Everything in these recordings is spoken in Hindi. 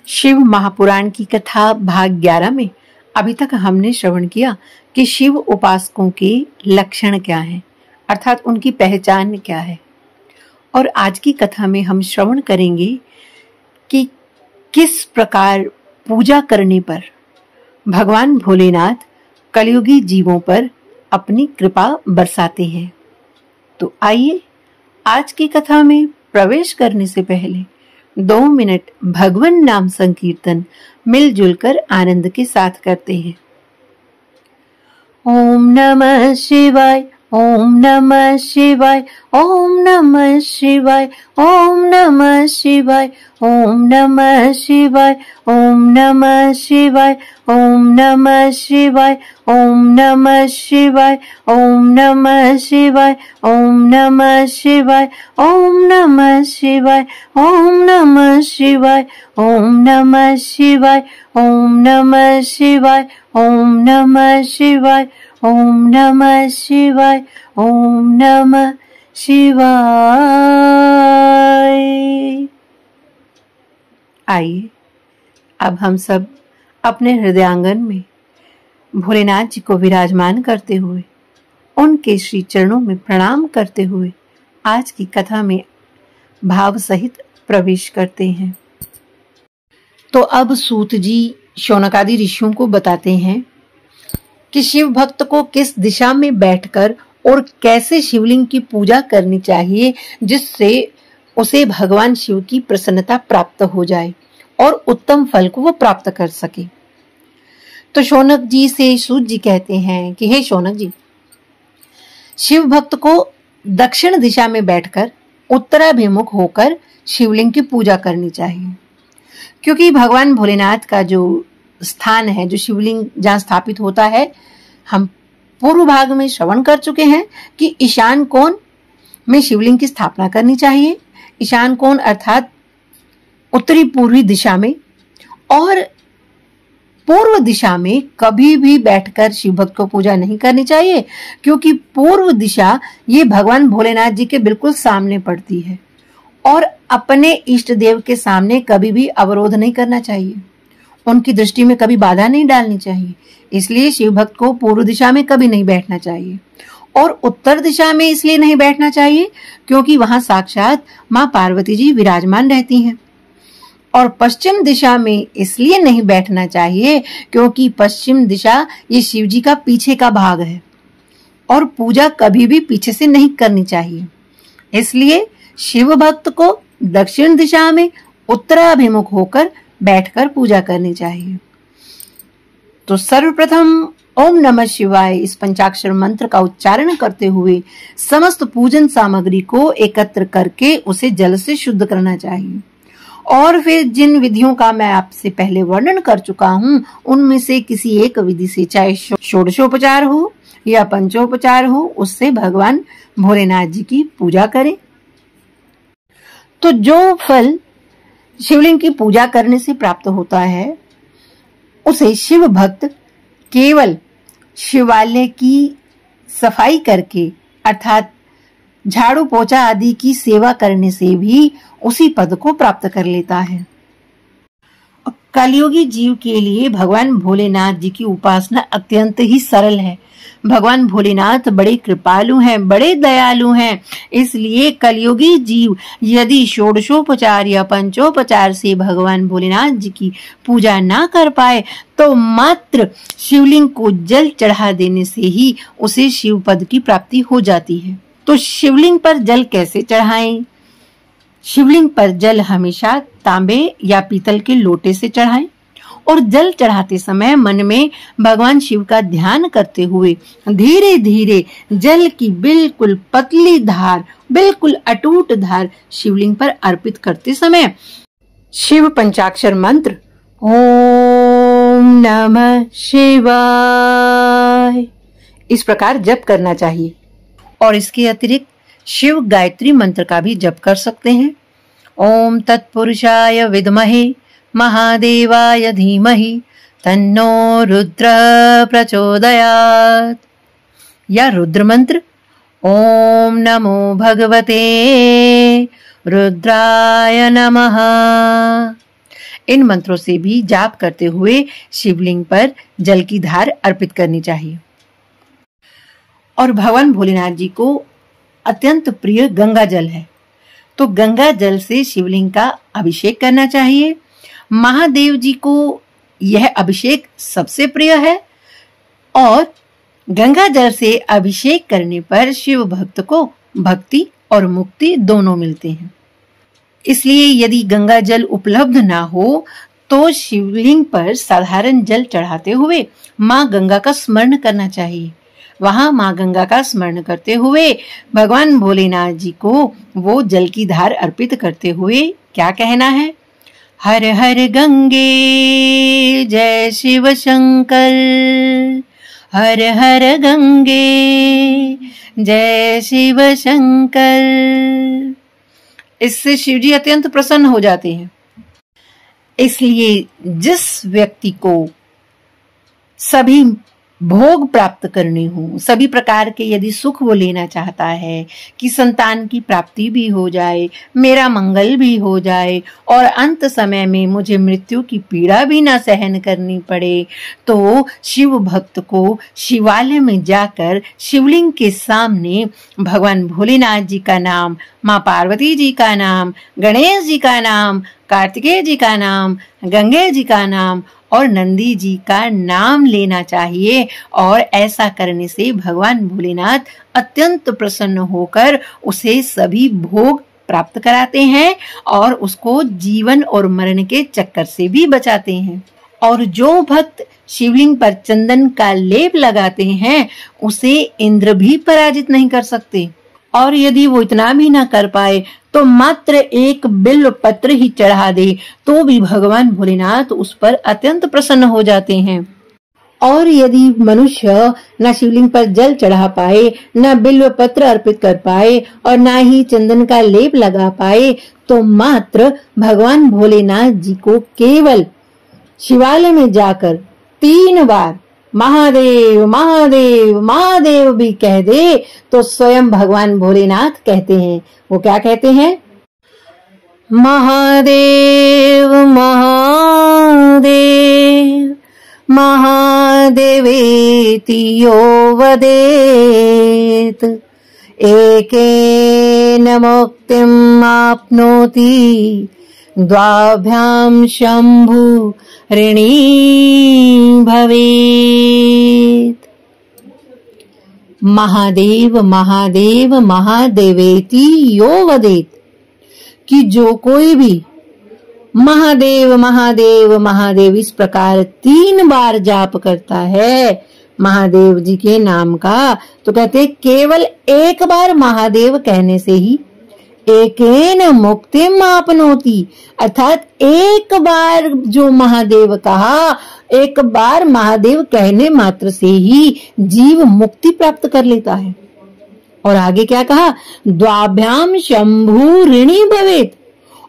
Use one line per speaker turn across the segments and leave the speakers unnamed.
शिव महापुराण की कथा भाग 11 में अभी तक हमने श्रवण किया कि शिव उपासकों के लक्षण क्या हैं, अर्थात उनकी पहचान क्या है। और आज की कथा में हम श्रवण करेंगे कि किस प्रकार पूजा करने पर भगवान भोलेनाथ कलयुगी जीवों पर अपनी कृपा बरसाते हैं। तो आइए आज की कथा में प्रवेश करने से पहले 2 मिनट भगवान नाम संकीर्तन मिलजुल कर आनंद के साथ करते हैं। ओम नमः शिवाय, ओम नमः शिवाय, ओम नमः शिवाय, ओम नमः शिवाय, ओम नमः शिवाय, ओम नमः शिवाय, ओम नमः शिवाय, ओम नमः शिवाय, ओम नमः शिवाय, ओम नमः शिवाय, ओम नमः शिवाय, ओम नमः शिवाय, ओम नमः शिवाय, ओम नमः शिवाय, ओम नमः शिवाय, ओम नमः शिवाय, ओम नमः शिवाय। आइए अब हम सब अपने हृदयांगन में भोलेनाथ जी को विराजमान करते हुए उनके श्री चरणों में प्रणाम करते हुए आज की कथा में भाव सहित प्रवेश करते हैं। तो अब सूत जी शौनक आदि ऋषियों को बताते हैं कि शिव भक्त को किस दिशा में बैठकर और कैसे शिवलिंग की पूजा करनी चाहिए जिससे उसे भगवान शिव की प्रसन्नता प्राप्त हो जाए और उत्तम फल को वो प्राप्त कर सके। तो शौनक जी से सूत जी कहते हैं कि हे शौनक जी, शिव भक्त को दक्षिण दिशा में बैठकर उत्तराभिमुख होकर शिवलिंग की पूजा करनी चाहिए, क्योंकि भगवान भोलेनाथ का जो स्थान है, जो शिवलिंग जहाँ स्थापित होता है, हम पूर्व भाग में श्रवण कर चुके हैं कि ईशान कोण में शिवलिंग की स्थापना करनी चाहिए। ईशान कोण अर्थात उत्तरी पूर्वी दिशा में, और पूर्व दिशा में कभी भी बैठकर शिव भक्त को पूजा नहीं करनी चाहिए, क्योंकि पूर्व दिशा ये भगवान भोलेनाथ जी के बिल्कुल सामने पड़ती है और अपने इष्ट देव के सामने कभी भी अवरोध नहीं करना चाहिए, उनकी दृष्टि में कभी बाधा नहीं डालनी चाहिए। इसलिए शिव भक्त को पूर्व दिशा में कभी नहीं बैठना चाहिए, और उत्तर दिशा में इसलिए नहीं बैठना चाहिए क्योंकि वहां साक्षात मां पार्वती जी विराजमान रहती हैं। और पश्चिम दिशा में इसलिए नहीं बैठना चाहिए क्योंकि पश्चिम दिशा ये शिव जी का पीछे का भाग है और पूजा कभी भी पीछे से नहीं करनी चाहिए। इसलिए शिव भक्त को दक्षिण दिशा में उत्तराभिमुख होकर बैठकर पूजा करनी चाहिए। तो सर्वप्रथम ओम नमः शिवाय इस पंचाक्षर मंत्र का उच्चारण करते हुए समस्त पूजन सामग्री को एकत्र करके उसे जल से शुद्ध करना चाहिए, और फिर जिन विधियों का मैं आपसे पहले वर्णन कर चुका हूँ उनमें से किसी एक विधि से, चाहे षोडशोपचार हो या पंचोपचार हो, उससे भगवान भोलेनाथ जी की पूजा करें। तो जो फल शिवलिंग की पूजा करने से प्राप्त होता है उसे शिव भक्त केवल शिवालय की सफाई करके अर्थात झाड़ू पोछा आदि की सेवा करने से भी उसी पद को प्राप्त कर लेता है। कलयुगी जीव के लिए भगवान भोलेनाथ जी की उपासना अत्यंत ही सरल है। भगवान भोलेनाथ बड़े कृपालु हैं, बड़े दयालु हैं। इसलिए कलयुगी जीव यदि षोडशोपचार या पंचोपचार से भगवान भोलेनाथ जी की पूजा ना कर पाए तो मात्र शिवलिंग को जल चढ़ा देने से ही उसे शिव पद की प्राप्ति हो जाती है। तो शिवलिंग पर जल कैसे चढ़ाएं? शिवलिंग पर जल हमेशा तांबे या पीतल के लोटे से चढ़ाएं और जल चढ़ाते समय मन में भगवान शिव का ध्यान करते हुए धीरे धीरे जल की बिल्कुल पतली धार, बिल्कुल अटूट धार शिवलिंग पर अर्पित करते समय शिव पंचाक्षर मंत्र ओम नमः शिवाय इस प्रकार जप करना चाहिए। और इसके अतिरिक्त शिव गायत्री मंत्र का भी जप कर सकते हैं। ओम तत्पुरुषाय विद्महे महादेवाय धीमहि तन्नो रुद्र प्रचोदयात्, या रुद्र मंत्र ओम नमो भगवते रुद्राय नमः। इन मंत्रों से भी जाप करते हुए शिवलिंग पर जल की धार अर्पित करनी चाहिए। और भगवान भोलेनाथ जी को अत्यंत प्रिय गंगा जल है, तो गंगा जल से शिवलिंग का अभिषेक करना चाहिए। महादेव जी को यह अभिषेक सबसे प्रिय है और गंगा जल से अभिषेक करने पर शिव भक्त को भक्ति और मुक्ति दोनों मिलते हैं। इसलिए यदि गंगा जल उपलब्ध ना हो तो शिवलिंग पर साधारण जल चढ़ाते हुए मां गंगा का स्मरण करना चाहिए। वहां मां गंगा का स्मरण करते हुए भगवान भोलेनाथ जी को वो जल की धार अर्पित करते हुए क्या कहना है? हर हर गंगे जय शिव शंकर, हर हर गंगे जय शिव शंकर। इससे शिव जी अत्यंत प्रसन्न हो जाते हैं। इसलिए जिस व्यक्ति को सभी भोग प्राप्त करने हो, सभी प्रकार के यदि सुख वो लेना चाहता है कि संतान की प्राप्ति भी हो जाए, मेरा मंगल भी हो जाए और अंत समय में मुझे मृत्यु की पीड़ा भी ना सहन करनी पड़े, तो शिव भक्त को शिवालय में जाकर शिवलिंग के सामने भगवान भोलेनाथ जी का नाम, माँ पार्वती जी का नाम, गणेश जी का नाम, कार्तिकेय जी का नाम, गंगे जी का नाम और नंदी जी का नाम लेना चाहिए। और ऐसा करने से भगवान भोलेनाथ अत्यंत प्रसन्न होकर उसे सभी भोग प्राप्त कराते हैं और उसको जीवन और मरण के चक्कर से भी बचाते हैं। और जो भक्त शिवलिंग पर चंदन का लेप लगाते हैं उसे इंद्र भी पराजित नहीं कर सकते। और यदि वो इतना भी ना कर पाए तो मात्र एक बिल्व पत्र ही चढ़ा दे तो भी भगवान भोलेनाथ उस पर अत्यंत प्रसन्न हो जाते हैं। और यदि मनुष्य न शिवलिंग पर जल चढ़ा पाए, न बिल्व पत्र अर्पित कर पाए और न ही चंदन का लेप लगा पाए, तो मात्र भगवान भोलेनाथ जी को केवल शिवालय में जाकर 3 बार महादेव महादेव महादेव भी कह दे तो स्वयं भगवान भोलेनाथ कहते हैं। वो क्या कहते हैं? महादेव महादेव महादेवेति यो वदेत एकेन मुक्तिम् आप्नोति द्वाभ्यां शंभु ऋणी भवेत्। महादेव महादेव महादेवेति यो वदेत, कि जो कोई भी महादेव महादेव महादेव इस प्रकार 3 बार जाप करता है महादेव जी के नाम का, तो कहते केवल एक बार महादेव कहने से ही एकेन मुक्तिम् आपनोति, अर्थात एक बार जो महादेव कहा, एक बार महादेव कहने मात्र से ही जीव मुक्ति प्राप्त कर लेता है। और आगे क्या कहा? द्वाभ्याम शंभु ऋणी भवेत,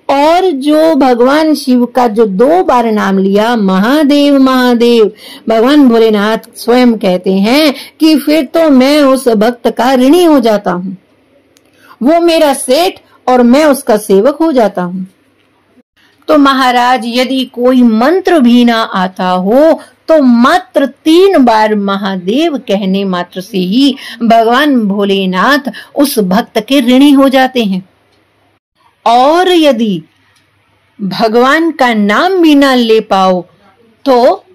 और जो भगवान शिव का जो 2 बार नाम लिया महादेव महादेव, भगवान भोलेनाथ स्वयं कहते हैं कि फिर तो मैं उस भक्त का ऋणी हो जाता हूँ, वो मेरा सेठ और मैं उसका सेवक हो जाता हूँ। तो महाराज यदि कोई मंत्र भी ना आता हो तो मात्र 3 बार महादेव कहने मात्र से ही भगवान भोलेनाथ उस भक्त के ऋणी हो जाते हैं। और यदि भगवान का नाम भी ना ले पाओ तो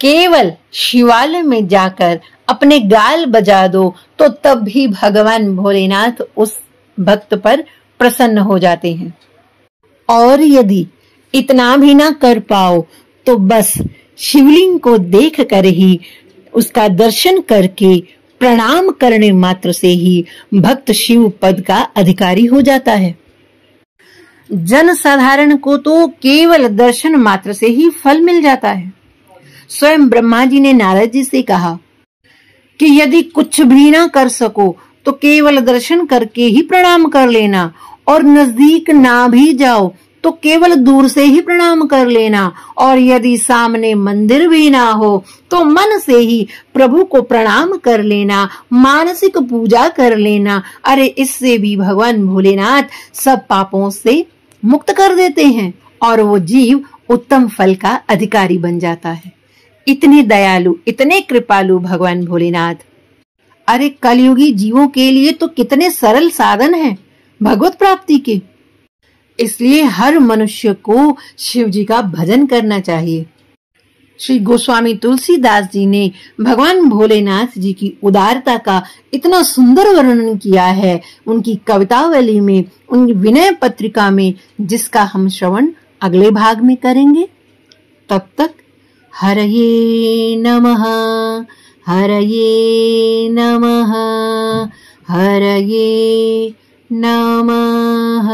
केवल शिवालय में जाकर अपने गाल बजा दो तो तब भी भगवान भोलेनाथ उस भक्त पर प्रसन्न हो जाते हैं। और यदि इतना भी ना कर पाओ तो बस शिवलिंग को देख कर ही, उसका दर्शन करके प्रणाम करने मात्र से ही भक्त शिव पद का अधिकारी हो जाता है। जन साधारण को तो केवल दर्शन मात्र से ही फल मिल जाता है। स्वयं ब्रह्मा जी ने नारद जी से कहा कि यदि कुछ भी ना कर सको तो केवल दर्शन करके ही प्रणाम कर लेना, और नजदीक ना भी जाओ तो केवल दूर से ही प्रणाम कर लेना, और यदि सामने मंदिर भी ना हो तो मन से ही प्रभु को प्रणाम कर लेना, मानसिक पूजा कर लेना। अरे इससे भी भगवान भोलेनाथ सब पापों से मुक्त कर देते हैं और वो जीव उत्तम फल का अधिकारी बन जाता है। इतने दयालु, इतने कृपालु भगवान भोलेनाथ। अरे कलयुगी जीवों के लिए तो कितने सरल साधन हैं भगवत प्राप्ति के। इसलिए हर मनुष्य को शिव जी का भजन करना चाहिए। श्री गोस्वामी तुलसीदास जी ने भगवान भोलेनाथ जी की उदारता का इतना सुंदर वर्णन किया है उनकी कवितावली में, उनकी विनय पत्रिका में, जिसका हम श्रवण अगले भाग में करेंगे। तब तक हरये नमः, हरये नमः, हरये नमः।